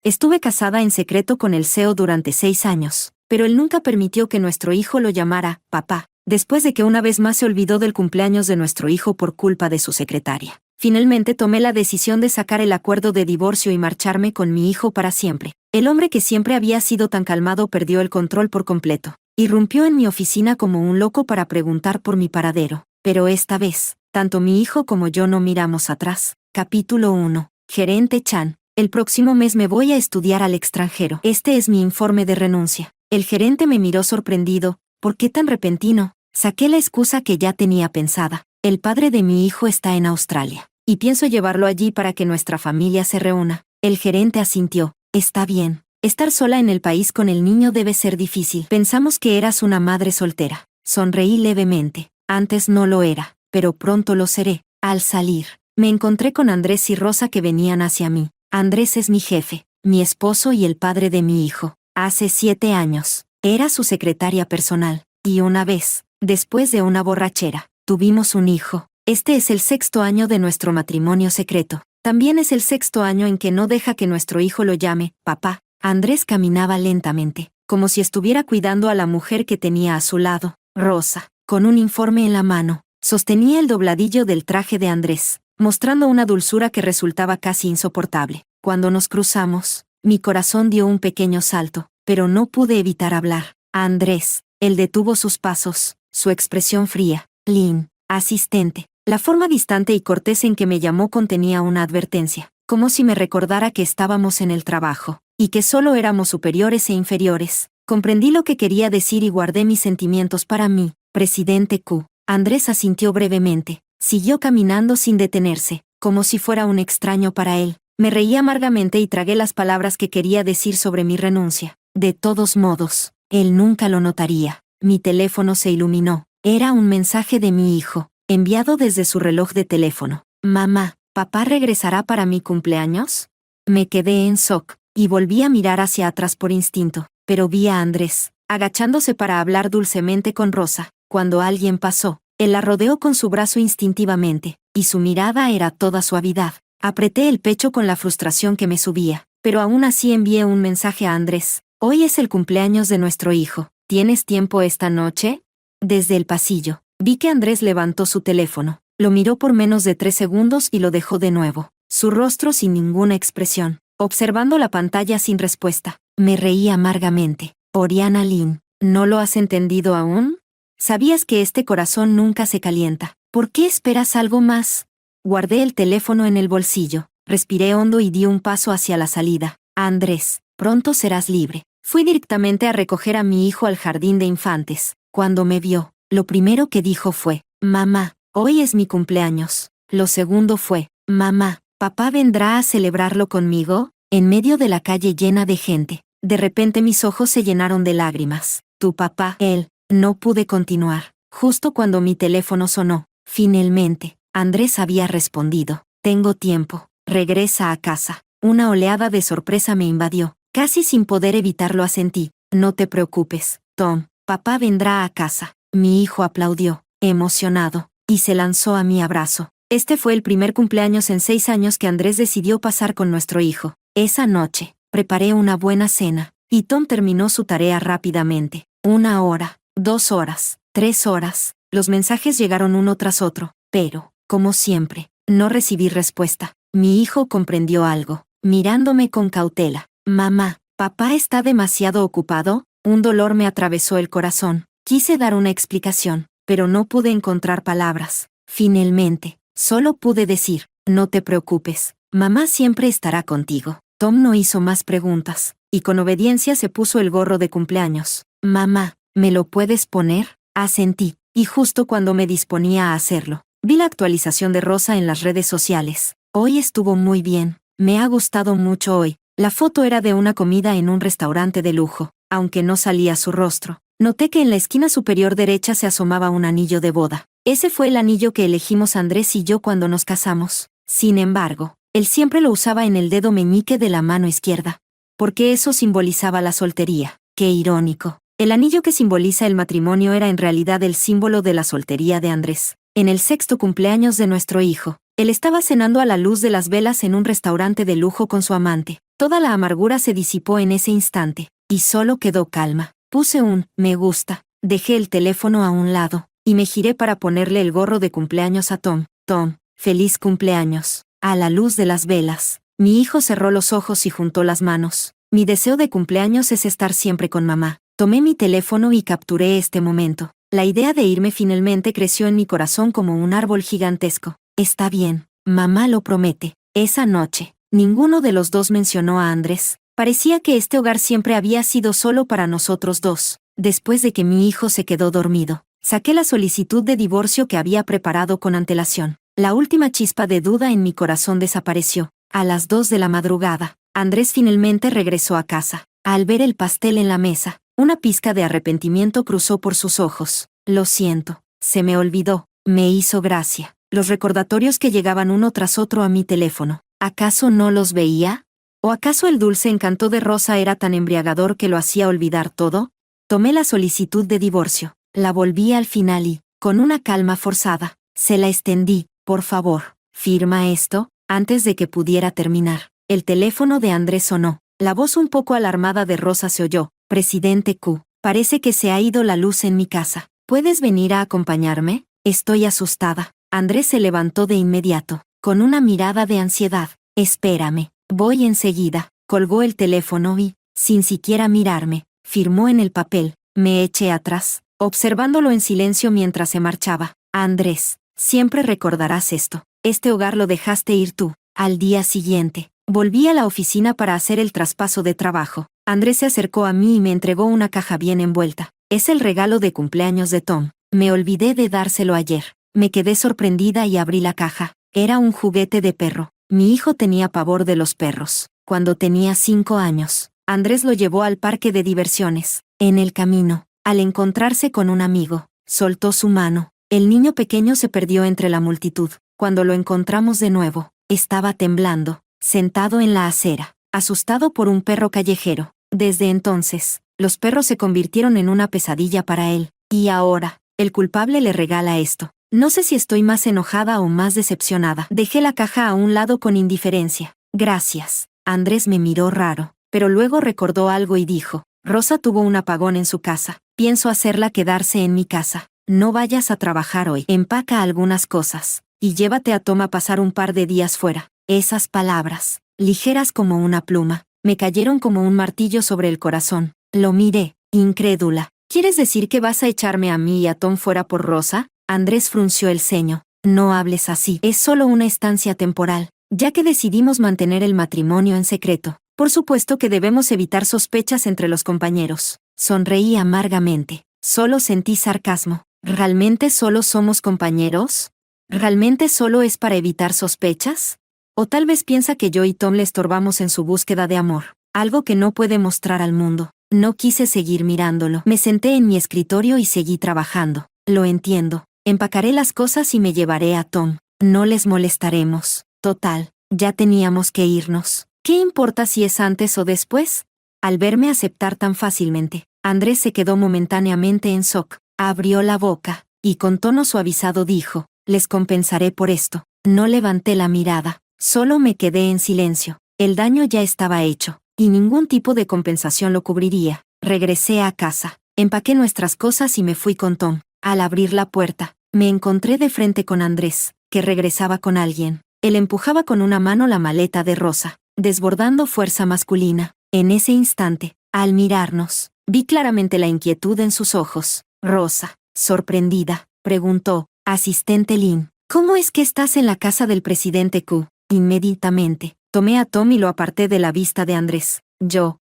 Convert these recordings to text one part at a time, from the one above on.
Estuve casada en secreto con el CEO durante 6 años, pero él nunca permitió que nuestro hijo lo llamara papá, después de que una vez más se olvidó del cumpleaños de nuestro hijo por culpa de su secretaria. Finalmente tomé la decisión de sacar el acuerdo de divorcio y marcharme con mi hijo para siempre. El hombre que siempre había sido tan calmado perdió el control por completo. Irrumpió en mi oficina como un loco para preguntar por mi paradero. Pero esta vez, tanto mi hijo como yo no miramos atrás. Capítulo 1. Gerente Chan. El próximo mes me voy a estudiar al extranjero. Este es mi informe de renuncia. El gerente me miró sorprendido. ¿Por qué tan repentino? Saqué la excusa que ya tenía pensada. El padre de mi hijo está en Australia, y pienso llevarlo allí para que nuestra familia se reúna. El gerente asintió. Está bien. Estar sola en el país con el niño debe ser difícil. Pensamos que eras una madre soltera. Sonreí levemente. Antes no lo era, pero pronto lo seré. Al salir, me encontré con Andrés y Rosa que venían hacia mí. Andrés es mi jefe, mi esposo y el padre de mi hijo. Hace 7 años, era su secretaria personal. Y una vez, después de una borrachera, tuvimos un hijo. Este es el 6.º año de nuestro matrimonio secreto. También es el 6.º año en que no deja que nuestro hijo lo llame papá. Andrés caminaba lentamente, como si estuviera cuidando a la mujer que tenía a su lado. Rosa, con un informe en la mano, sostenía el dobladillo del traje de Andrés, mostrando una dulzura que resultaba casi insoportable. Cuando nos cruzamos, mi corazón dio un pequeño salto, pero no pude evitar hablar. Andrés, él detuvo sus pasos, su expresión fría. Lynn, asistente. La forma distante y cortés en que me llamó contenía una advertencia, como si me recordara que estábamos en el trabajo, y que solo éramos superiores e inferiores. Comprendí lo que quería decir y guardé mis sentimientos para mí. Presidente Q. Andrés asintió brevemente. Siguió caminando sin detenerse, como si fuera un extraño para él. Me reí amargamente y tragué las palabras que quería decir sobre mi renuncia. De todos modos, él nunca lo notaría. Mi teléfono se iluminó. Era un mensaje de mi hijo, enviado desde su reloj de teléfono. Mamá, ¿papá regresará para mi cumpleaños? Me quedé en shock, y volví a mirar hacia atrás por instinto, pero vi a Andrés, agachándose para hablar dulcemente con Rosa. Cuando alguien pasó, él la rodeó con su brazo instintivamente, y su mirada era toda suavidad. Apreté el pecho con la frustración que me subía, pero aún así envié un mensaje a Andrés. Hoy es el cumpleaños de nuestro hijo. ¿Tienes tiempo esta noche? Desde el pasillo, vi que Andrés levantó su teléfono, lo miró por menos de 3 segundos y lo dejó de nuevo, su rostro sin ninguna expresión, observando la pantalla sin respuesta. Me reí amargamente. Oriana Lynn, ¿no lo has entendido aún? ¿Sabías que este corazón nunca se calienta? ¿Por qué esperas algo más? Guardé el teléfono en el bolsillo, respiré hondo y di un paso hacia la salida. Andrés, pronto serás libre. Fui directamente a recoger a mi hijo al jardín de infantes. Cuando me vio, lo primero que dijo fue, mamá, hoy es mi cumpleaños. Lo segundo fue, mamá, ¿papá vendrá a celebrarlo conmigo? En medio de la calle llena de gente, de repente mis ojos se llenaron de lágrimas. Tu papá, él, no pude continuar. Justo cuando mi teléfono sonó, finalmente, Andrés había respondido, tengo tiempo, regresa a casa. Una oleada de sorpresa me invadió, casi sin poder evitarlo asentí. No te preocupes, Tom. Papá vendrá a casa. Mi hijo aplaudió, emocionado, y se lanzó a mi abrazo. Este fue el primer cumpleaños en 6 años que Andrés decidió pasar con nuestro hijo. Esa noche, preparé una buena cena, y Tom terminó su tarea rápidamente. 1 hora, 2 horas, 3 horas. Los mensajes llegaron uno tras otro, pero, como siempre, no recibí respuesta. Mi hijo comprendió algo, mirándome con cautela. Mamá, ¿papá está demasiado ocupado? Un dolor me atravesó el corazón. Quise dar una explicación, pero no pude encontrar palabras. Finalmente, solo pude decir, no te preocupes, mamá siempre estará contigo. Tom no hizo más preguntas, y con obediencia se puso el gorro de cumpleaños. Mamá, ¿me lo puedes poner? Asentí, y justo cuando me disponía a hacerlo, vi la actualización de Rosa en las redes sociales. Hoy estuvo muy bien, me ha gustado mucho hoy. La foto era de una comida en un restaurante de lujo. Aunque no salía su rostro, noté que en la esquina superior derecha se asomaba un anillo de boda. Ese fue el anillo que elegimos Andrés y yo cuando nos casamos. Sin embargo, él siempre lo usaba en el dedo meñique de la mano izquierda, porque eso simbolizaba la soltería. Qué irónico. El anillo que simboliza el matrimonio era en realidad el símbolo de la soltería de Andrés. En el 6.º cumpleaños de nuestro hijo, Él estaba cenando a la luz de las velas en un restaurante de lujo con su amante. Toda la amargura se disipó en ese instante, y solo quedó calma. Puse un me gusta, dejé el teléfono a un lado, y me giré para ponerle el gorro de cumpleaños a Tom. Tom, feliz cumpleaños. A la luz de las velas, mi hijo cerró los ojos y juntó las manos. Mi deseo de cumpleaños es estar siempre con mamá. Tomé mi teléfono y capturé este momento. La idea de irme finalmente creció en mi corazón como un árbol gigantesco. Está bien, mamá lo promete. Esa noche, ninguno de los dos mencionó a Andrés. Parecía que este hogar siempre había sido solo para nosotros dos. Después de que mi hijo se quedó dormido, saqué la solicitud de divorcio que había preparado con antelación. La última chispa de duda en mi corazón desapareció. A las 2 de la madrugada, Andrés finalmente regresó a casa. Al ver el pastel en la mesa, una pizca de arrepentimiento cruzó por sus ojos. Lo siento, se me olvidó. Me hizo gracia los recordatorios que llegaban uno tras otro a mi teléfono. ¿Acaso no los veía? ¿O acaso el dulce encanto de Rosa era tan embriagador que lo hacía olvidar todo? Tomé la solicitud de divorcio, la volví al final y, con una calma forzada, se la extendí. Por favor, firma esto. Antes de que pudiera terminar, el teléfono de Andrés sonó. La voz un poco alarmada de Rosa se oyó. Presidente Q, parece que se ha ido la luz en mi casa. ¿Puedes venir a acompañarme? Estoy asustada. Andrés se levantó de inmediato, con una mirada de ansiedad. Espérame, voy enseguida. Colgó el teléfono y, sin siquiera mirarme, firmó en el papel. Me eché atrás, observándolo en silencio mientras se marchaba. Andrés, siempre recordarás esto. Este hogar lo dejaste ir tú. Al día siguiente, volví a la oficina para hacer el traspaso de trabajo. Andrés se acercó a mí y me entregó una caja bien envuelta. Es el regalo de cumpleaños de Tom. Me olvidé de dárselo ayer. Me quedé sorprendida y abrí la caja. Era un juguete de perro. Mi hijo tenía pavor de los perros. Cuando tenía 5 años, Andrés lo llevó al parque de diversiones. En el camino, al encontrarse con un amigo, soltó su mano. El niño pequeño se perdió entre la multitud. Cuando lo encontramos de nuevo, estaba temblando, sentado en la acera, asustado por un perro callejero. Desde entonces, los perros se convirtieron en una pesadilla para él. Y ahora, el culpable le regala esto. No sé si estoy más enojada o más decepcionada. Dejé la caja a un lado con indiferencia. Gracias. Andrés me miró raro, pero luego recordó algo y dijo, Rosa tuvo un apagón en su casa. Pienso hacerla quedarse en mi casa. No vayas a trabajar hoy. Empaca algunas cosas y llévate a Tom a pasar un par de días fuera. Esas palabras, ligeras como una pluma, me cayeron como un martillo sobre el corazón. Lo miré, incrédula. ¿Quieres decir que vas a echarme a mí y a Tom fuera por Rosa? Andrés frunció el ceño. No hables así. Es solo una estancia temporal, ya que decidimos mantener el matrimonio en secreto. Por supuesto que debemos evitar sospechas entre los compañeros. Sonreí amargamente. Solo sentí sarcasmo. ¿Realmente solo somos compañeros? ¿Realmente solo es para evitar sospechas? O tal vez piensa que yo y Tom le estorbamos en su búsqueda de amor, algo que no puede mostrar al mundo. No quise seguir mirándolo. Me senté en mi escritorio y seguí trabajando. Lo entiendo. Empacaré las cosas y me llevaré a Tom. No les molestaremos. Total, ya teníamos que irnos. ¿Qué importa si es antes o después? Al verme aceptar tan fácilmente, Andrés se quedó momentáneamente en shock. Abrió la boca, y con tono suavizado dijo, les compensaré por esto. No levanté la mirada, solo me quedé en silencio. El daño ya estaba hecho, y ningún tipo de compensación lo cubriría. Regresé a casa, empaqué nuestras cosas y me fui con Tom. Al abrir la puerta, me encontré de frente con Andrés, que regresaba con alguien. Él empujaba con una mano la maleta de Rosa, desbordando fuerza masculina. En ese instante, al mirarnos, vi claramente la inquietud en sus ojos. Rosa, sorprendida, preguntó, asistente Lin, ¿cómo es que estás en la casa del presidente Q? Inmediatamente, tomé a Tom y lo aparté de la vista de Andrés.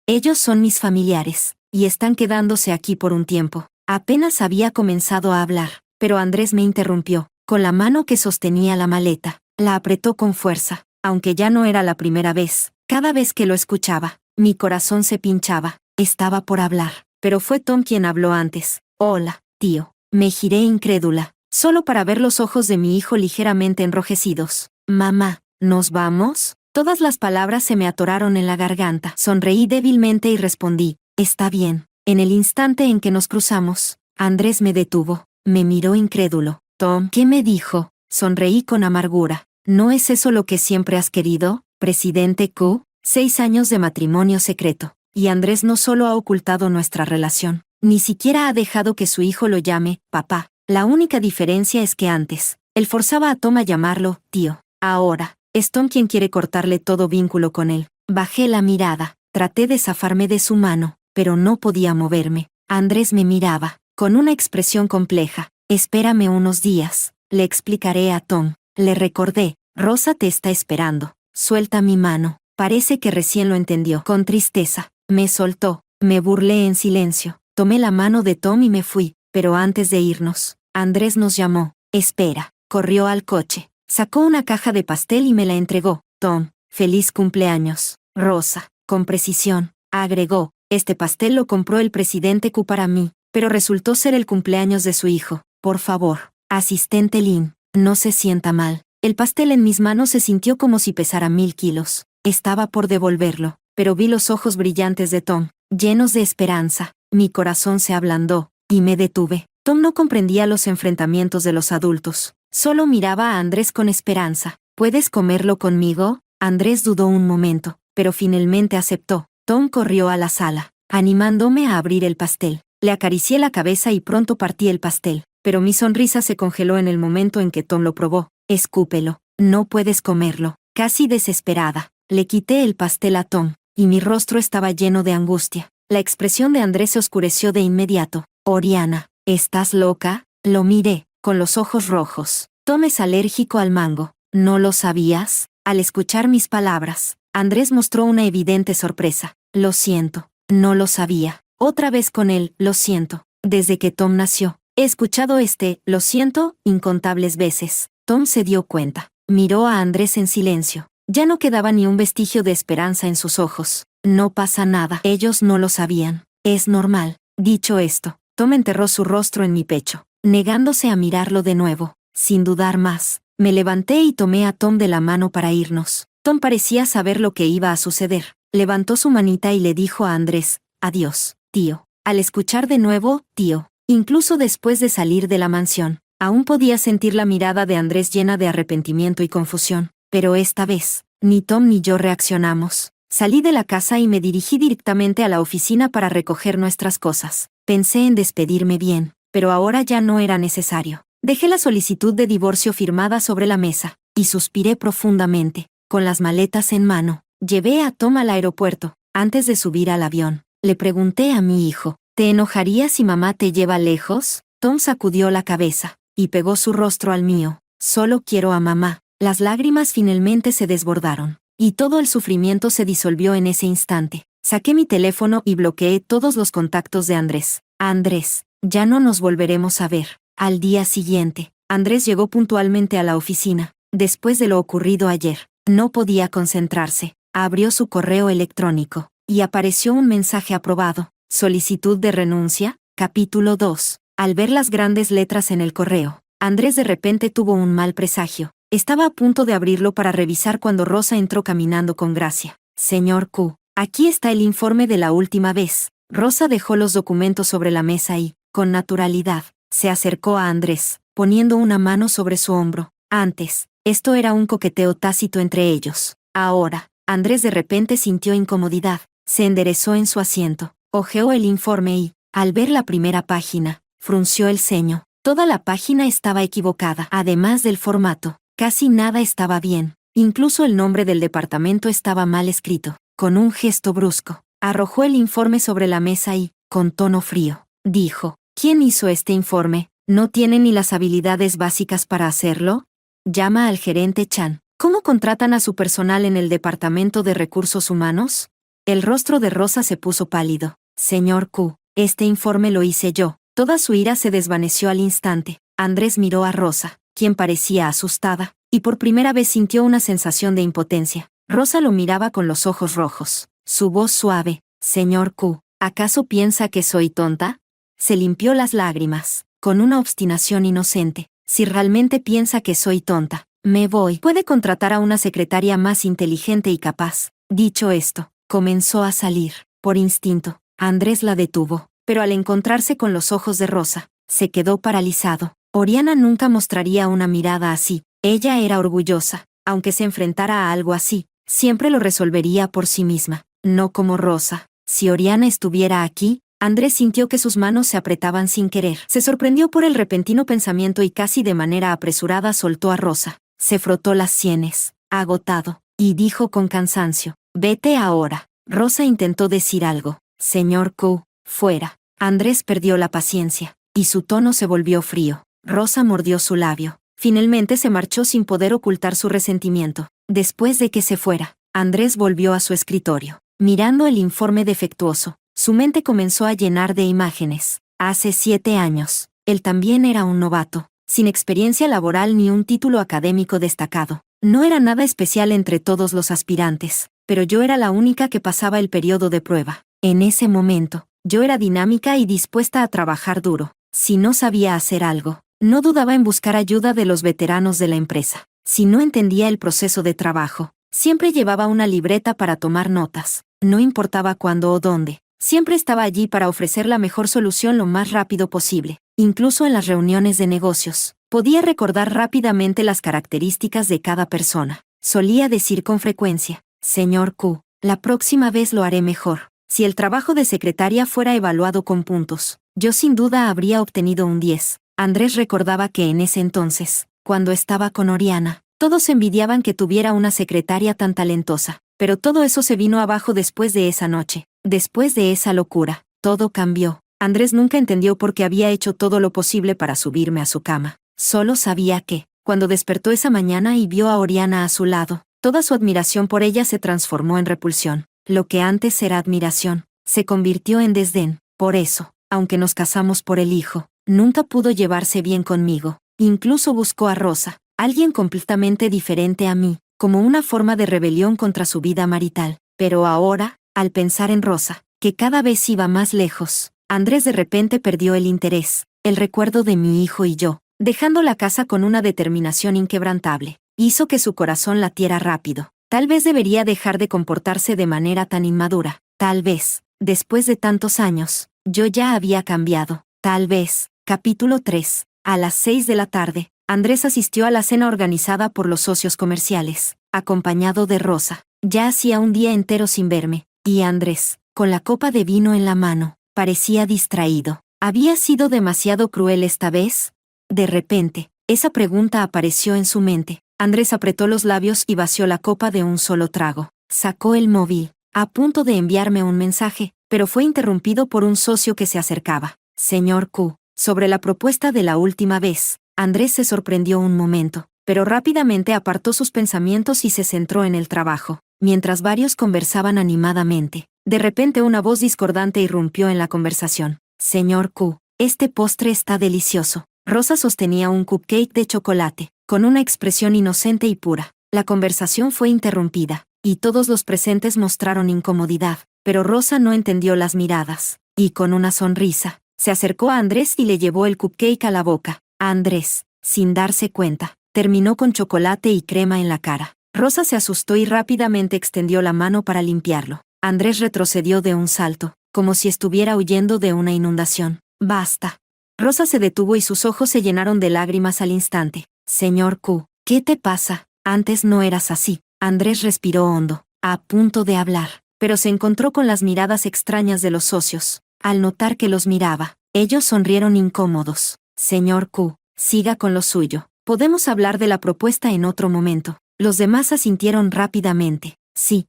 Ellos son mis familiares, y están quedándose aquí por un tiempo. Apenas había comenzado a hablar, pero Andrés me interrumpió. Con la mano que sostenía la maleta, la apretó con fuerza, aunque ya no era la primera vez. Cada vez que lo escuchaba, mi corazón se pinchaba. Estaba por hablar, pero fue Tom quien habló antes. Hola, tío. Me giré incrédula, solo para ver los ojos de mi hijo ligeramente enrojecidos. Mamá, ¿nos vamos? Todas las palabras se me atoraron en la garganta. Sonreí débilmente y respondí, está bien. En el instante en que nos cruzamos, Andrés me detuvo. Me miró incrédulo. Tom, ¿qué me dijo? Sonreí con amargura. ¿No es eso lo que siempre has querido, presidente Q? 6 años de matrimonio secreto. Y Andrés no solo ha ocultado nuestra relación, ni siquiera ha dejado que su hijo lo llame papá. La única diferencia es que antes, él forzaba a Tom a llamarlo tío. Ahora, es Tom quien quiere cortarle todo vínculo con él. Bajé la mirada, traté de zafarme de su mano, pero no podía moverme. Andrés me miraba, con una expresión compleja. Espérame unos días, le explicaré a Tom. Le recordé, Rosa te está esperando. Suelta mi mano. Parece que recién lo entendió. Con tristeza, me soltó. Me burlé en silencio. Tomé la mano de Tom y me fui, pero antes de irnos, Andrés nos llamó. Espera. Corrió al coche. Sacó una caja de pastel y me la entregó. Tom, feliz cumpleaños. Rosa, con precisión, agregó. Este pastel lo compró el presidente Q para mí, pero resultó ser el cumpleaños de su hijo. Por favor, asistente Lin, no se sienta mal. El pastel en mis manos se sintió como si pesara 1000 kilos. Estaba por devolverlo, pero vi los ojos brillantes de Tom, llenos de esperanza. Mi corazón se ablandó, y me detuve. Tom no comprendía los enfrentamientos de los adultos. Solo miraba a Andrés con esperanza. ¿Puedes comerlo conmigo? Andrés dudó un momento, pero finalmente aceptó. Tom corrió a la sala, animándome a abrir el pastel. Le acaricié la cabeza y pronto partí el pastel, pero mi sonrisa se congeló en el momento en que Tom lo probó. Escúpelo, no puedes comerlo. Casi desesperada, le quité el pastel a Tom, y mi rostro estaba lleno de angustia. La expresión de Andrés se oscureció de inmediato. Oriana, ¿estás loca? Lo miré, con los ojos rojos. Tom es alérgico al mango. ¿No lo sabías? Al escuchar mis palabras, Andrés mostró una evidente sorpresa. Lo siento, no lo sabía. Otra vez con él, lo siento. Desde que Tom nació, he escuchado lo siento, incontables veces. Tom se dio cuenta. Miró a Andrés en silencio. Ya no quedaba ni un vestigio de esperanza en sus ojos. No pasa nada. Ellos no lo sabían. Es normal. Dicho esto, Tom enterró su rostro en mi pecho, negándose a mirarlo de nuevo. Sin dudar más, me levanté y tomé a Tom de la mano para irnos. Tom parecía saber lo que iba a suceder. Levantó su manita y le dijo a Andrés, adiós, tío. Al escuchar de nuevo, tío, incluso después de salir de la mansión, aún podía sentir la mirada de Andrés llena de arrepentimiento y confusión. Pero esta vez, ni Tom ni yo reaccionamos. Salí de la casa y me dirigí directamente a la oficina para recoger nuestras cosas. Pensé en despedirme bien, pero ahora ya no era necesario. Dejé la solicitud de divorcio firmada sobre la mesa, y suspiré profundamente. Con las maletas en mano, llevé a Tom al aeropuerto. Antes de subir al avión, le pregunté a mi hijo, ¿te enojaría si mamá te lleva lejos? Tom sacudió la cabeza, y pegó su rostro al mío. Solo quiero a mamá. Las lágrimas finalmente se desbordaron, y todo el sufrimiento se disolvió en ese instante. Saqué mi teléfono y bloqueé todos los contactos de Andrés. Andrés, ya no nos volveremos a ver. Al día siguiente, Andrés llegó puntualmente a la oficina. Después de lo ocurrido ayer, no podía concentrarse. Abrió su correo electrónico, y apareció un mensaje aprobado. Solicitud de renuncia, capítulo 2. Al ver las grandes letras en el correo, Andrés de repente tuvo un mal presagio. Estaba a punto de abrirlo para revisar cuando Rosa entró caminando con gracia. Señor Q, aquí está el informe de la última vez. Rosa dejó los documentos sobre la mesa y, con naturalidad, se acercó a Andrés, poniendo una mano sobre su hombro. Antes, esto era un coqueteo tácito entre ellos. Ahora, Andrés de repente sintió incomodidad. Se enderezó en su asiento, hojeó el informe y, al ver la primera página, frunció el ceño. Toda la página estaba equivocada. Además del formato, casi nada estaba bien. Incluso el nombre del departamento estaba mal escrito. Con un gesto brusco, arrojó el informe sobre la mesa y, con tono frío, dijo, ¿quién hizo este informe? ¿No tiene ni las habilidades básicas para hacerlo? Llama al gerente Chan. ¿Cómo contratan a su personal en el Departamento de Recursos Humanos? El rostro de Rosa se puso pálido. Señor Q, este informe lo hice yo. Toda su ira se desvaneció al instante. Andrés miró a Rosa, quien parecía asustada, y por primera vez sintió una sensación de impotencia. Rosa lo miraba con los ojos rojos. Su voz suave. Señor Q, ¿acaso piensa que soy tonta? Se limpió las lágrimas, con una obstinación inocente. Si realmente piensa que soy tonta, me voy. Puede contratar a una secretaria más inteligente y capaz. Dicho esto, comenzó a salir. Por instinto, Andrés la detuvo, pero al encontrarse con los ojos de Rosa, se quedó paralizado. Oriana nunca mostraría una mirada así. Ella era orgullosa. aunque se enfrentara a algo así, siempre lo resolvería por sí misma, no como Rosa. Si Oriana estuviera aquí, Andrés sintió que sus manos se apretaban sin querer. Se sorprendió por el repentino pensamiento y casi de manera apresurada soltó a Rosa. Se frotó las sienes, agotado, y dijo con cansancio, «Vete ahora». Rosa intentó decir algo. «Señor Q, fuera». Andrés perdió la paciencia, y su tono se volvió frío. Rosa mordió su labio. Finalmente se marchó sin poder ocultar su resentimiento. Después de que se fuera, Andrés volvió a su escritorio. Mirando el informe defectuoso, su mente comenzó a llenar de imágenes. Hace 7 años, él también era un novato, sin experiencia laboral ni un título académico destacado. No era nada especial entre todos los aspirantes, pero yo era la única que pasaba el periodo de prueba. En ese momento, yo era dinámica y dispuesta a trabajar duro. Si no sabía hacer algo, no dudaba en buscar ayuda de los veteranos de la empresa. Si no entendía el proceso de trabajo, siempre llevaba una libreta para tomar notas. No importaba cuándo o dónde, siempre estaba allí para ofrecer la mejor solución lo más rápido posible. Incluso en las reuniones de negocios, podía recordar rápidamente las características de cada persona. Solía decir con frecuencia, «Señor Q, la próxima vez lo haré mejor». Si el trabajo de secretaria fuera evaluado con puntos, yo sin duda habría obtenido un 10. Andrés recordaba que en ese entonces, cuando estaba con Oriana, todos envidiaban que tuviera una secretaria tan talentosa. Pero todo eso se vino abajo después de esa noche. Después de esa locura, todo cambió. Andrés nunca entendió por qué había hecho todo lo posible para subirme a su cama. Solo sabía que, cuando despertó esa mañana y vio a Oriana a su lado, toda su admiración por ella se transformó en repulsión. Lo que antes era admiración, se convirtió en desdén. Por eso, aunque nos casamos por el hijo, nunca pudo llevarse bien conmigo. Incluso buscó a Rosa, alguien completamente diferente a mí, como una forma de rebelión contra su vida marital. Pero ahora, al pensar en Rosa, que cada vez iba más lejos, Andrés de repente perdió el interés, el recuerdo de mi hijo y yo, dejando la casa con una determinación inquebrantable, hizo que su corazón latiera rápido. Tal vez debería dejar de comportarse de manera tan inmadura. Tal vez, después de tantos años, yo ya había cambiado. Tal vez. Capítulo 3. A las 6 de la tarde, Andrés asistió a la cena organizada por los socios comerciales, acompañado de Rosa. Ya hacía un día entero sin verme, y Andrés, con la copa de vino en la mano, parecía distraído. ¿Había sido demasiado cruel esta vez? De repente, esa pregunta apareció en su mente. Andrés apretó los labios y vació la copa de un solo trago. Sacó el móvil, a punto de enviarme un mensaje, pero fue interrumpido por un socio que se acercaba. «Señor Q, sobre la propuesta de la última vez». Andrés se sorprendió un momento, pero rápidamente apartó sus pensamientos y se centró en el trabajo. Mientras varios conversaban animadamente, de repente una voz discordante irrumpió en la conversación. «Señor Q, este postre está delicioso». Rosa sostenía un cupcake de chocolate, con una expresión inocente y pura. La conversación fue interrumpida, y todos los presentes mostraron incomodidad, pero Rosa no entendió las miradas, y con una sonrisa, se acercó a Andrés y le llevó el cupcake a la boca. Andrés, sin darse cuenta, terminó con chocolate y crema en la cara. Rosa se asustó y rápidamente extendió la mano para limpiarlo. Andrés retrocedió de un salto, como si estuviera huyendo de una inundación. «Basta». Rosa se detuvo y sus ojos se llenaron de lágrimas al instante. «Señor Q, ¿qué te pasa? Antes no eras así». Andrés respiró hondo, a punto de hablar, pero se encontró con las miradas extrañas de los socios. Al notar que los miraba, ellos sonrieron incómodos. «Señor Q, siga con lo suyo. Podemos hablar de la propuesta en otro momento». Los demás asintieron rápidamente. «Sí,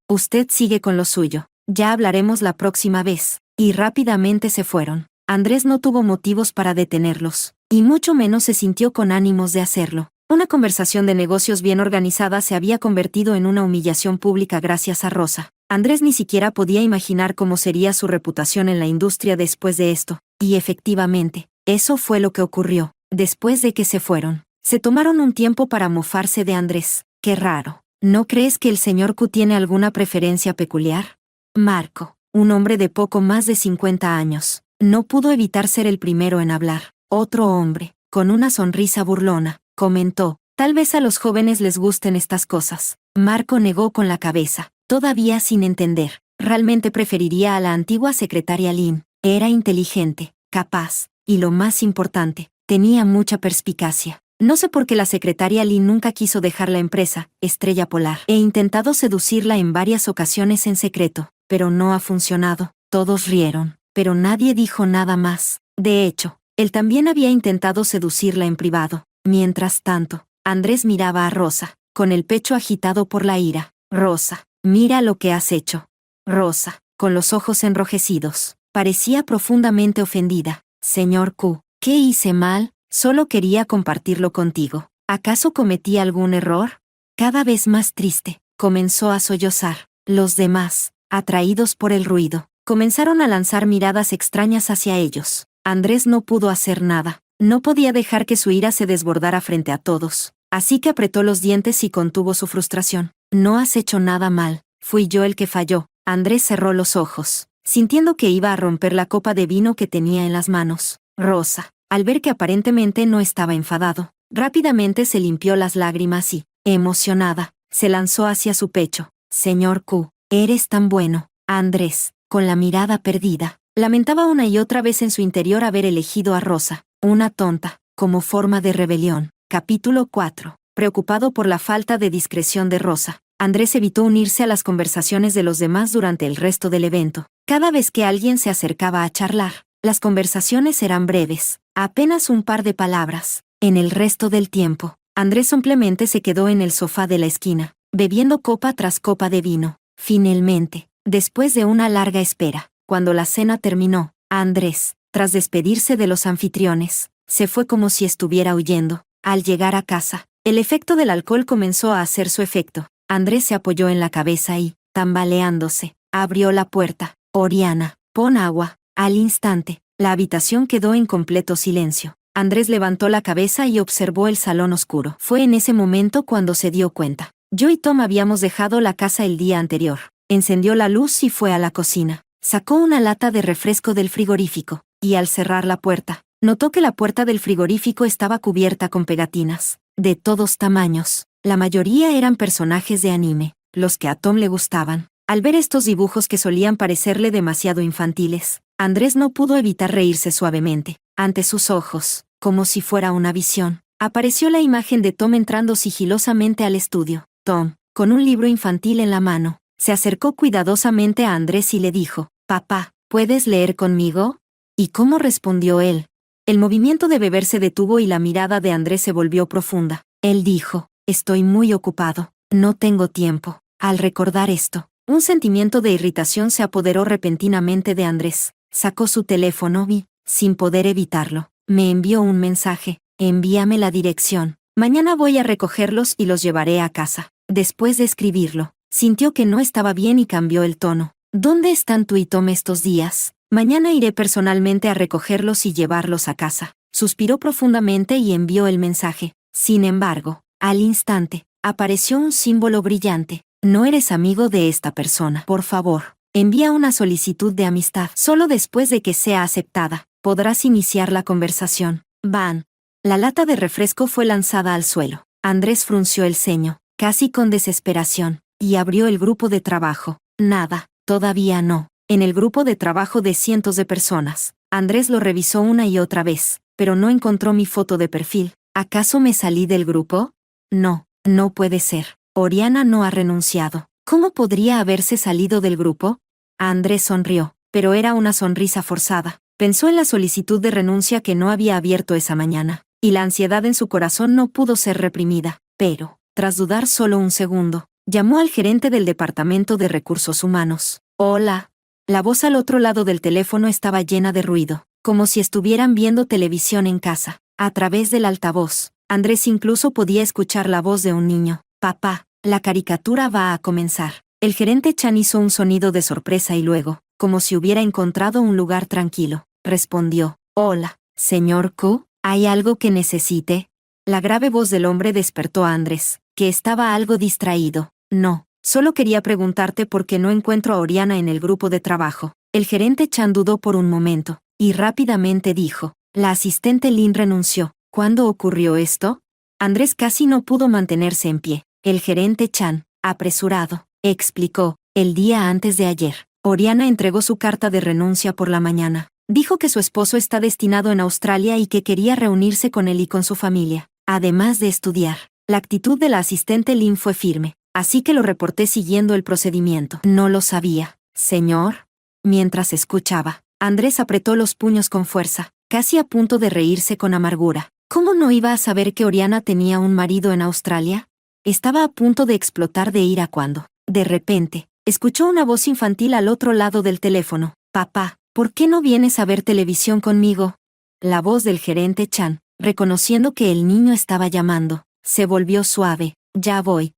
usted sigue con lo suyo. Ya hablaremos la próxima vez». Y rápidamente se fueron. Andrés no tuvo motivos para detenerlos, y mucho menos se sintió con ánimos de hacerlo. Una conversación de negocios bien organizada se había convertido en una humillación pública gracias a Rosa. Andrés ni siquiera podía imaginar cómo sería su reputación en la industria después de esto. Y efectivamente, eso fue lo que ocurrió. Después de que se fueron, se tomaron un tiempo para mofarse de Andrés. «Qué raro. ¿No crees que el señor Q tiene alguna preferencia peculiar?» Marco, un hombre de poco más de 50 años, no pudo evitar ser el primero en hablar. Otro hombre, con una sonrisa burlona, comentó: «Tal vez a los jóvenes les gusten estas cosas». Marco negó con la cabeza, todavía sin entender. Realmente preferiría a la antigua secretaria Lynn. Era inteligente, capaz, y lo más importante, tenía mucha perspicacia. No sé por qué la secretaria Lee nunca quiso dejar la empresa, Estrella Polar. He intentado seducirla en varias ocasiones en secreto, pero no ha funcionado. Todos rieron, pero nadie dijo nada más. De hecho, él también había intentado seducirla en privado. Mientras tanto, Andrés miraba a Rosa, con el pecho agitado por la ira. Rosa, mira lo que has hecho. Rosa, con los ojos enrojecidos, parecía profundamente ofendida. Señor Q, ¿qué hice mal? Solo quería compartirlo contigo. ¿Acaso cometí algún error? Cada vez más triste, comenzó a sollozar. Los demás, atraídos por el ruido, comenzaron a lanzar miradas extrañas hacia ellos. Andrés no pudo hacer nada. No podía dejar que su ira se desbordara frente a todos. Así que apretó los dientes y contuvo su frustración. No has hecho nada mal. Fui yo el que falló. Andrés cerró los ojos, sintiendo que iba a romper la copa de vino que tenía en las manos. Rosa, al ver que aparentemente no estaba enfadado, rápidamente se limpió las lágrimas y, emocionada, se lanzó hacia su pecho. Señor Q, eres tan bueno. Andrés, con la mirada perdida, lamentaba una y otra vez en su interior haber elegido a Rosa, una tonta, como forma de rebelión. Capítulo 4. Preocupado por la falta de discreción de Rosa, Andrés evitó unirse a las conversaciones de los demás durante el resto del evento. Cada vez que alguien se acercaba a charlar, las conversaciones eran breves, apenas un par de palabras. En el resto del tiempo, Andrés simplemente se quedó en el sofá de la esquina, bebiendo copa tras copa de vino. Finalmente, después de una larga espera, cuando la cena terminó, Andrés, tras despedirse de los anfitriones, se fue como si estuviera huyendo. Al llegar a casa, el efecto del alcohol comenzó a hacer su efecto. Andrés se apoyó en la cabeza y, tambaleándose, abrió la puerta. Oriana, pon agua. Al instante, la habitación quedó en completo silencio. Andrés levantó la cabeza y observó el salón oscuro. Fue en ese momento cuando se dio cuenta. Yo y Tom habíamos dejado la casa el día anterior. Encendió la luz y fue a la cocina. Sacó una lata de refresco del frigorífico, y al cerrar la puerta, notó que la puerta del frigorífico estaba cubierta con pegatinas, de todos tamaños. La mayoría eran personajes de anime, los que a Tom le gustaban. Al ver estos dibujos que solían parecerle demasiado infantiles, Andrés no pudo evitar reírse suavemente. Ante sus ojos, como si fuera una visión, apareció la imagen de Tom entrando sigilosamente al estudio. Tom, con un libro infantil en la mano, se acercó cuidadosamente a Andrés y le dijo, «Papá, ¿puedes leer conmigo?» ¿Y cómo respondió él? El movimiento de beber se detuvo y la mirada de Andrés se volvió profunda. Él dijo, «Estoy muy ocupado, no tengo tiempo». Al recordar esto, un sentimiento de irritación se apoderó repentinamente de Andrés. Sacó su teléfono y, sin poder evitarlo, me envió un mensaje. «Envíame la dirección. Mañana voy a recogerlos y los llevaré a casa». Después de escribirlo, sintió que no estaba bien y cambió el tono. «¿Dónde están tú y Tom estos días? Mañana iré personalmente a recogerlos y llevarlos a casa». Suspiró profundamente y envió el mensaje. Sin embargo, al instante, apareció un símbolo brillante. «No eres amigo de esta persona. Por favor, envía una solicitud de amistad. Solo después de que sea aceptada, podrás iniciar la conversación». Van. La lata de refresco fue lanzada al suelo. Andrés frunció el ceño, casi con desesperación, y abrió el grupo de trabajo. Nada, todavía no. En el grupo de trabajo de cientos de personas, Andrés lo revisó una y otra vez, pero no encontró mi foto de perfil. ¿Acaso me salí del grupo? No, no puede ser. Oriana no ha renunciado. ¿Cómo podría haberse salido del grupo? Andrés sonrió, pero era una sonrisa forzada. Pensó en la solicitud de renuncia que no había abierto esa mañana, y la ansiedad en su corazón no pudo ser reprimida. Pero, tras dudar solo un segundo, llamó al gerente del Departamento de Recursos Humanos. «Hola». La voz al otro lado del teléfono estaba llena de ruido, como si estuvieran viendo televisión en casa. A través del altavoz, Andrés incluso podía escuchar la voz de un niño. «Papá, la caricatura va a comenzar». El gerente Chan hizo un sonido de sorpresa y luego, como si hubiera encontrado un lugar tranquilo, respondió, «Hola, señor Q, ¿hay algo que necesite?» La grave voz del hombre despertó a Andrés, que estaba algo distraído. «No, solo quería preguntarte por qué no encuentro a Oriana en el grupo de trabajo». El gerente Chan dudó por un momento, y rápidamente dijo, «La asistente Lin renunció». «¿Cuándo ocurrió esto?» Andrés casi no pudo mantenerse en pie. El gerente Chan, apresurado, explicó, «El día antes de ayer, Oriana entregó su carta de renuncia por la mañana. Dijo que su esposo está destinado en Australia y que quería reunirse con él y con su familia. además de estudiar. La actitud de la asistente Lynn fue firme, así que lo reporté siguiendo el procedimiento. No lo sabía, señor. Mientras escuchaba, Andrés apretó los puños con fuerza, casi a punto de reírse con amargura. ¿Cómo no iba a saber que Oriana tenía un marido en Australia? Estaba a punto de explotar de ira cuando, de repente, escuchó una voz infantil al otro lado del teléfono. Papá, ¿por qué no vienes a ver televisión conmigo? La voz del gerente Chan, reconociendo que el niño estaba llamando, se volvió suave. Ya voy,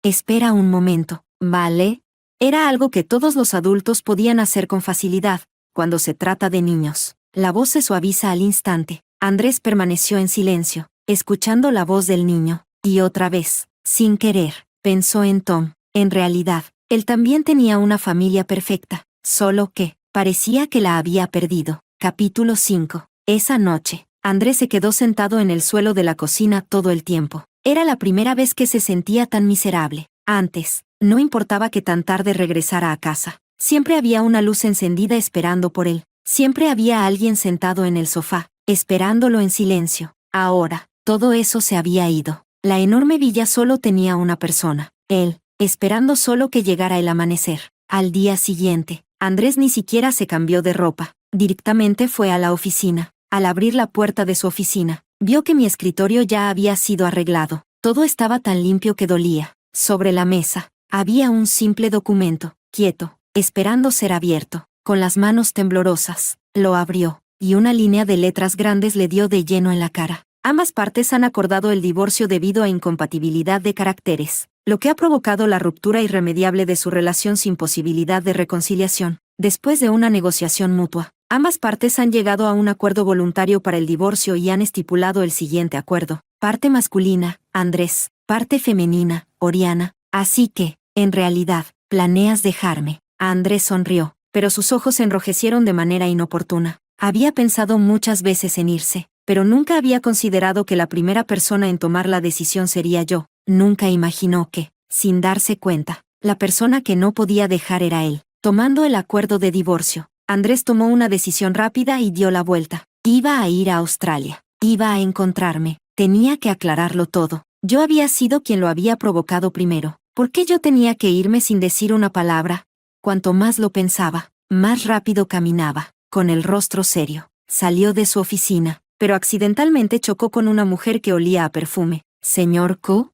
espera un momento, ¿vale? Era algo que todos los adultos podían hacer con facilidad, cuando se trata de niños. La voz se suaviza al instante. Andrés permaneció en silencio, escuchando la voz del niño, y otra vez, sin querer, pensó en Tom. En realidad, él también tenía una familia perfecta, solo que, parecía que la había perdido. Capítulo 5. Esa noche, Andrés se quedó sentado en el suelo de la cocina todo el tiempo. Era la primera vez que se sentía tan miserable. Antes, no importaba que tan tarde regresara a casa. Siempre había una luz encendida esperando por él. Siempre había alguien sentado en el sofá, esperándolo en silencio. Ahora, todo eso se había ido. La enorme villa solo tenía una persona, él, esperando solo que llegara el amanecer. Al día siguiente, Andrés ni siquiera se cambió de ropa. Directamente fue a la oficina. Al abrir la puerta de su oficina, vio que mi escritorio ya había sido arreglado. Todo estaba tan limpio que dolía. Sobre la mesa, había un simple documento, quieto, esperando ser abierto. Con las manos temblorosas, lo abrió, y una línea de letras grandes le dio de lleno en la cara. Ambas partes han acordado el divorcio debido a incompatibilidad de caracteres, lo que ha provocado la ruptura irremediable de su relación sin posibilidad de reconciliación. Después de una negociación mutua, ambas partes han llegado a un acuerdo voluntario para el divorcio y han estipulado el siguiente acuerdo. Parte masculina, Andrés. Parte femenina, Oriana. Así que, en realidad, ¿planeas dejarme? Andrés sonrió, pero sus ojos se enrojecieron de manera inoportuna. Había pensado muchas veces en irse, pero nunca había considerado que la primera persona en tomar la decisión sería yo. Nunca imaginó que, sin darse cuenta, la persona que no podía dejar era él. Tomando el acuerdo de divorcio, Andrés tomó una decisión rápida y dio la vuelta. Iba a ir a Australia. Iba a encontrarme. Tenía que aclararlo todo. Yo había sido quien lo había provocado primero. ¿Por qué yo tenía que irme sin decir una palabra? Cuanto más lo pensaba, más rápido caminaba, con el rostro serio. Salió de su oficina, pero accidentalmente chocó con una mujer que olía a perfume. Señor Q,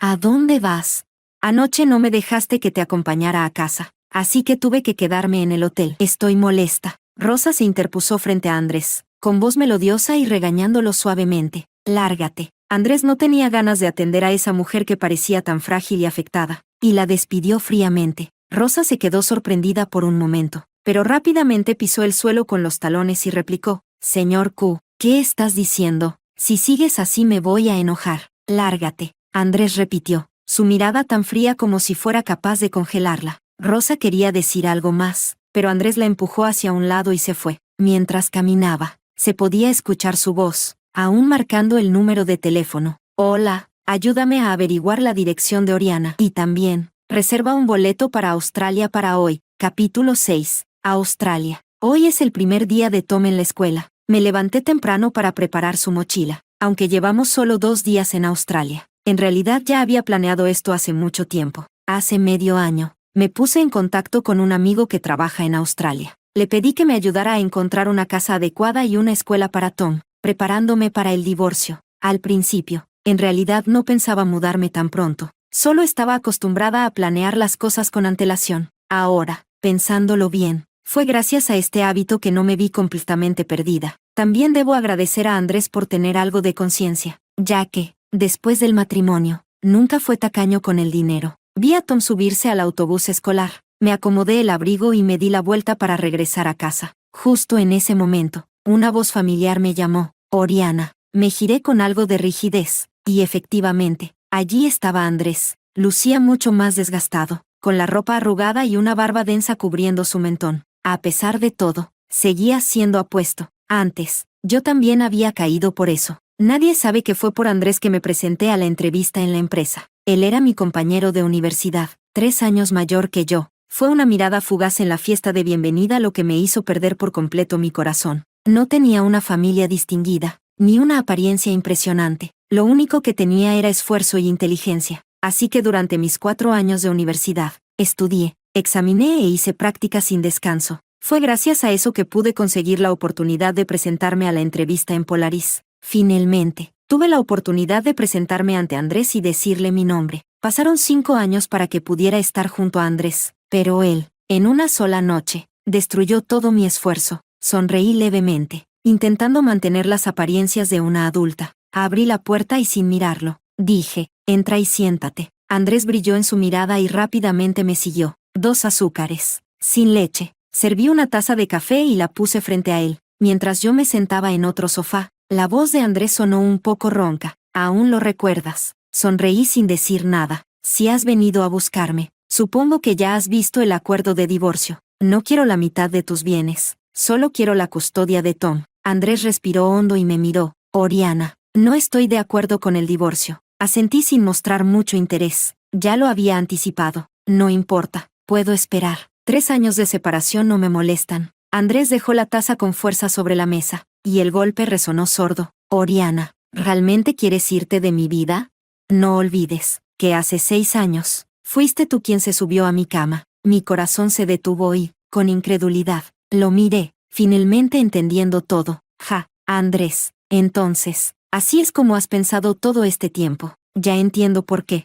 ¿a dónde vas? Anoche no me dejaste que te acompañara a casa, así que tuve que quedarme en el hotel. Estoy molesta. Rosa se interpuso frente a Andrés, con voz melodiosa y regañándolo suavemente. Lárgate. Andrés no tenía ganas de atender a esa mujer que parecía tan frágil y afectada, y la despidió fríamente. Rosa se quedó sorprendida por un momento, pero rápidamente pisó el suelo con los talones y replicó, Señor Q, ¿qué estás diciendo? Si sigues así me voy a enojar. Lárgate. Andrés repitió, su mirada tan fría como si fuera capaz de congelarla. Rosa quería decir algo más, pero Andrés la empujó hacia un lado y se fue. Mientras caminaba, se podía escuchar su voz, aún marcando el número de teléfono. Hola, ayúdame a averiguar la dirección de Oriana. Y también, reserva un boleto para Australia para hoy. Capítulo 6. Australia. Hoy es el primer día de Tom en la escuela. Me levanté temprano para preparar su mochila, aunque llevamos solo 2 días en Australia. En realidad ya había planeado esto hace mucho tiempo. Hace medio año, me puse en contacto con un amigo que trabaja en Australia. Le pedí que me ayudara a encontrar una casa adecuada y una escuela para Tom, preparándome para el divorcio. Al principio, en realidad no pensaba mudarme tan pronto. Solo estaba acostumbrada a planear las cosas con antelación. Ahora, pensándolo bien, fue gracias a este hábito que no me vi completamente perdida. También debo agradecer a Andrés por tener algo de conciencia, ya que, después del matrimonio, nunca fue tacaño con el dinero. Vi a Tom subirse al autobús escolar, me acomodé el abrigo y me di la vuelta para regresar a casa. Justo en ese momento, una voz familiar me llamó, Oriana. Me giré con algo de rigidez, y efectivamente, allí estaba Andrés. Lucía mucho más desgastado, con la ropa arrugada y una barba densa cubriendo su mentón. A pesar de todo, seguía siendo apuesto. Antes, yo también había caído por eso. Nadie sabe que fue por Andrés que me presenté a la entrevista en la empresa. Él era mi compañero de universidad, 3 años mayor que yo. Fue una mirada fugaz en la fiesta de bienvenida lo que me hizo perder por completo mi corazón. No tenía una familia distinguida, ni una apariencia impresionante. Lo único que tenía era esfuerzo y inteligencia. Así que durante mis 4 años de universidad, estudié, examiné e hice prácticas sin descanso. Fue gracias a eso que pude conseguir la oportunidad de presentarme a la entrevista en Polaris. Finalmente, tuve la oportunidad de presentarme ante Andrés y decirle mi nombre. Pasaron 5 años para que pudiera estar junto a Andrés, pero él, en una sola noche, destruyó todo mi esfuerzo. Sonreí levemente, intentando mantener las apariencias de una adulta. Abrí la puerta y sin mirarlo, dije, entra y siéntate. Andrés brilló en su mirada y rápidamente me siguió. 2 azúcares, sin leche. Serví una taza de café y la puse frente a él. Mientras yo me sentaba en otro sofá, la voz de Andrés sonó un poco ronca. ¿Aún lo recuerdas? Sonreí sin decir nada. Si has venido a buscarme, supongo que ya has visto el acuerdo de divorcio. No quiero la mitad de tus bienes. Solo quiero la custodia de Tom. Andrés respiró hondo y me miró. Oriana, no estoy de acuerdo con el divorcio. Asentí sin mostrar mucho interés. Ya lo había anticipado. No importa, puedo esperar. 3 años de separación no me molestan. Andrés dejó la taza con fuerza sobre la mesa, y el golpe resonó sordo. Oriana, ¿realmente quieres irte de mi vida? No olvides que hace 6 años, fuiste tú quien se subió a mi cama. Mi corazón se detuvo y, con incredulidad, lo miré, finalmente entendiendo todo. Ja, Andrés, entonces, así es como has pensado todo este tiempo. Ya entiendo por qué.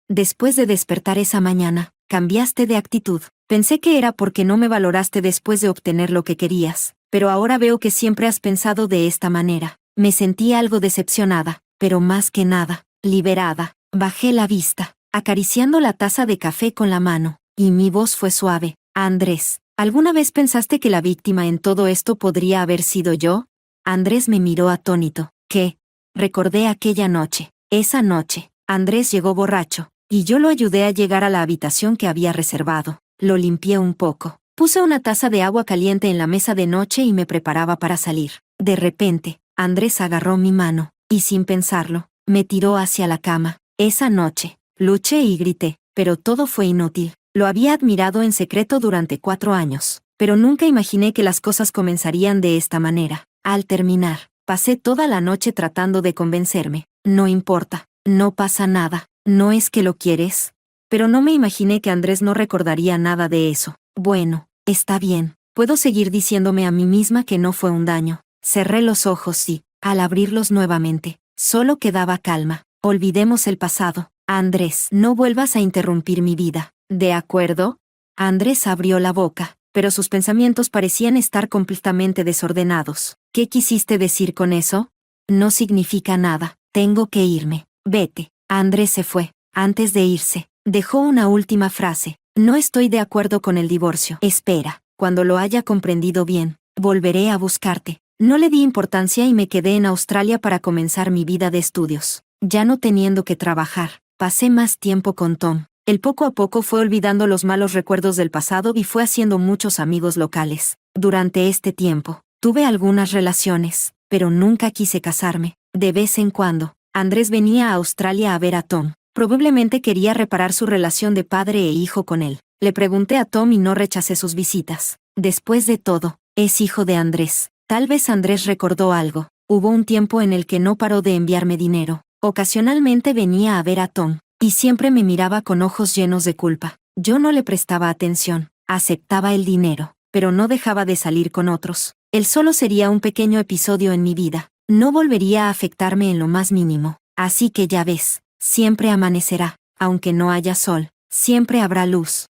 Después de despertar esa mañana, cambiaste de actitud. Pensé que era porque no me valoraste después de obtener lo que querías, pero ahora veo que siempre has pensado de esta manera. Me sentí algo decepcionada, pero más que nada, liberada. Bajé la vista, acariciando la taza de café con la mano, y mi voz fue suave. Andrés, ¿alguna vez pensaste que la víctima en todo esto podría haber sido yo? Andrés me miró atónito. ¿Qué? Recordé aquella noche. Esa noche, Andrés llegó borracho, y yo lo ayudé a llegar a la habitación que había reservado. Lo limpié un poco. Puse una taza de agua caliente en la mesa de noche y me preparaba para salir. De repente, Andrés agarró mi mano, y sin pensarlo, me tiró hacia la cama. Esa noche, luché y grité, pero todo fue inútil. Lo había admirado en secreto durante 4 años, pero nunca imaginé que las cosas comenzarían de esta manera. Al terminar, pasé toda la noche tratando de convencerme. No importa, no pasa nada, no es que lo quieres. Pero no me imaginé que Andrés no recordaría nada de eso. Bueno, está bien, puedo seguir diciéndome a mí misma que no fue un daño. Cerré los ojos y, al abrirlos nuevamente, solo quedaba calma. Olvidemos el pasado. Andrés, no vuelvas a interrumpir mi vida. ¿De acuerdo? Andrés abrió la boca, pero sus pensamientos parecían estar completamente desordenados. ¿Qué quisiste decir con eso? No significa nada. Tengo que irme. Vete. Andrés se fue. Antes de irse, dejó una última frase. No estoy de acuerdo con el divorcio. Espera, cuando lo haya comprendido bien, volveré a buscarte. No le di importancia y me quedé en Australia para comenzar mi vida de estudios. Ya no teniendo que trabajar, pasé más tiempo con Tom. Él poco a poco fue olvidando los malos recuerdos del pasado y fue haciendo muchos amigos locales. Durante este tiempo, tuve algunas relaciones, pero nunca quise casarme. De vez en cuando, Andrés venía a Australia a ver a Tom. Probablemente quería reparar su relación de padre e hijo con él. Le pregunté a Tom y no rechacé sus visitas. Después de todo, es hijo de Andrés. Tal vez Andrés recordó algo. Hubo un tiempo en el que no paró de enviarme dinero. Ocasionalmente venía a ver a Tom, y siempre me miraba con ojos llenos de culpa. Yo no le prestaba atención, aceptaba el dinero, pero no dejaba de salir con otros. Él solo sería un pequeño episodio en mi vida. No volvería a afectarme en lo más mínimo. Así que ya ves, siempre amanecerá, aunque no haya sol, siempre habrá luz.